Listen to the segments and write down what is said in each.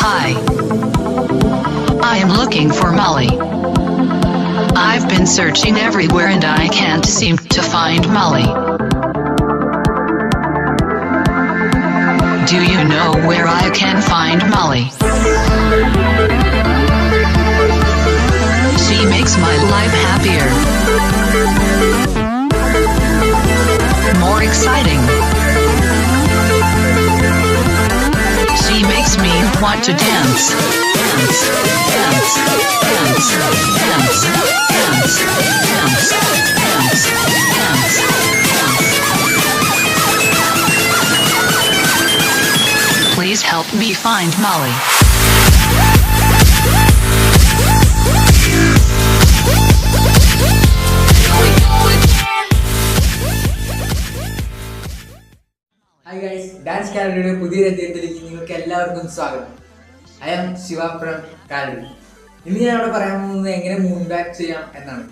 Hi. I am looking for Molly. I've been searching everywhere and I can't seem to find Molly. Do you know where I can find Molly? She makes my life happier, more exciting. She makes me want to dance, dance, dance, dance, dance, dance, dance, dance, dance, dance. Please help me find Molly. Hi guys, Dance Calendar പുതിയ അധ്യായത്തിലേക്ക് നിങ്ങൾക്ക് എല്ലാവർക്കും സ്വാഗതം. I am Shiva from Kalady. ഇന്ന് ഞാൻ ഇവിടെ പറയാൻ പോകുന്നത് എങ്ങനെ മൂൺ ബാക്ക് ചെയ്യാം എന്നാണ്.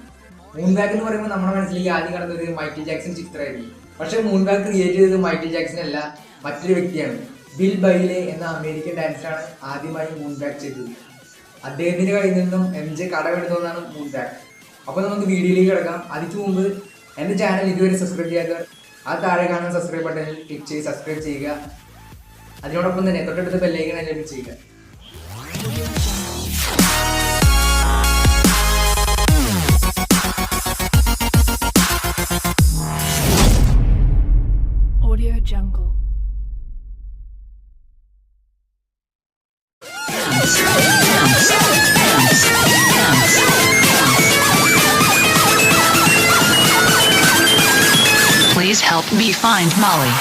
മൂൺ ബാക്ക് എന്ന് പറയുമ്പോൾ നമ്മുടെ മനസ്സിലേക്ക് ആദ്യം കടന്നത് മൈക്കിൾ ജാക്സൺ ചിത്രമായിരിക്കും. പക്ഷേ മൂൺ ബാക്ക് ക്രിയേറ്റ് ചെയ്തത് മൈക്കിൾ ജാക്സൺ അല്ല, മറ്റൊരു വ്യക്തിയാണ്. ബിൽ ബൈലെ എന്ന അമേരിക്കൻ ഡാൻസറാണ് ആദ്യമായി മൂൺ ബാക്ക് ചെയ്തത്. അദ്ദേഹത്തിന്റെ കയ്യിൽ നിന്നും MJ കടമെടുത്തതാണ് മൂൺ ബാക്ക്. അപ്പോൾ നമുക്ക് വീഡിയോയിലേക്ക് കിടക്കാം. അതിനു മുമ്പ് എൻ്റെ ചാനൽ ഇതുവരെ സബ്സ്ക്രൈബ് ചെയ്യാത്തവർ ആ താഴെ കാണുന്ന സബ്സ്ക്രൈബ് ബട്ടണിൽ ക്ലിക്ക് ചെയ്ത് സബ്സ്ക്രൈബ് ചെയ്യുക. അതിനോടൊപ്പം തന്നെ തൊട്ടടുത്ത ബെല്ലൈക്കൺ എനേബിൾ ചെയ്യുക. Audio Jungle. Please help me find Molly.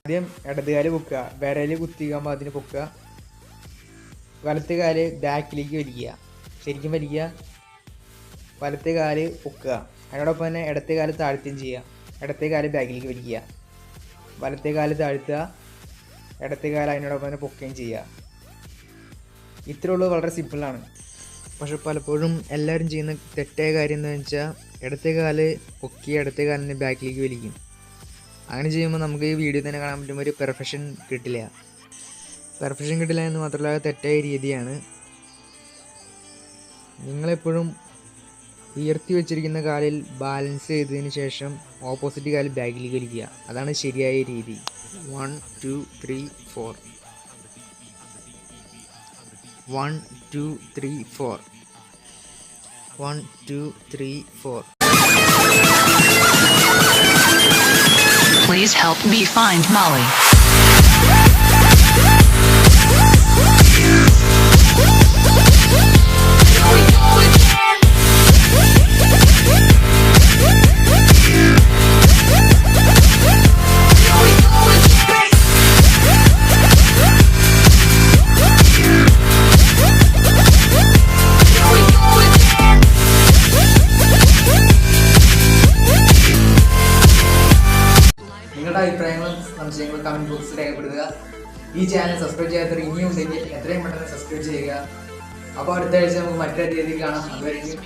ആദ്യം ഇടതുകാല് പൊക്കുക, വിരല് കുത്തിക്കുമ്പോൾ അതിന് പൊക്കുക. വലത്തെ കാല് ബാക്കിലേക്ക് വലിക്കുക, ശരിക്കും വലിക്കുക. വലത്തെ കാല് പൊക്കുക, അതിനോടൊപ്പം തന്നെ ഇടത്തെ കാല് താഴ്ത്തുകയും ചെയ്യുക. ഇടത്തെ കാല് ബാക്കിലേക്ക് വലിക്കുക, വലത്തെ കാല് താഴ്ത്തുക, ഇടത്തെ കാല് അതിനോടൊപ്പം തന്നെ പൊക്കുകയും ചെയ്യുക. ഇത്രയുള്ളത് വളരെ സിമ്പിളാണ്. പക്ഷെ പലപ്പോഴും എല്ലാവരും ചെയ്യുന്ന തെറ്റായ കാര്യം എന്താണെന്ന് വെച്ചാൽ ഇടത്തെ കാല് പൊക്കി ഇടത്തെ കാലിന് ബാക്കിലേക്ക് വലിക്കും. അങ്ങനെ ചെയ്യുമ്പോൾ നമുക്ക് ഈ വീഡിയോ തന്നെ കാണാൻ പറ്റുമ്പോൾ ഒരു പെർഫെക്ഷൻ കിട്ടില്ല എന്ന് മാത്രമല്ല തെറ്റായ രീതിയാണ്. നിങ്ങളെപ്പോഴും ഉയർത്തി വെച്ചിരിക്കുന്ന കാലിൽ ബാലൻസ് ചെയ്തതിന് ശേഷം ഓപ്പോസിറ്റ് കാലിൽ ബാക്കിലേക്ക് വലിക്കുക. അതാണ് ശരിയായ രീതി. 1 2 3 4 1 2 3 4 1 2 3 4. Please help me find Molly. നിങ്ങളുടെ അഭിപ്രായങ്ങളും സംശയങ്ങളും കമൻറ്റ് ബോക്സിൽ രേഖപ്പെടുത്തുക. ഈ ചാനൽ സബ്സ്ക്രൈബ് ചെയ്യാത്തവർ ഇനിയും ഉണ്ടെങ്കിൽ എത്രയും പെട്ടെന്ന് സബ്സ്ക്രൈബ് ചെയ്യുക. അപ്പോൾ അടുത്ത ആഴ്ച നമുക്ക് മറ്റൊരു രീതിയിൽ കാണാം. അതുവരെയും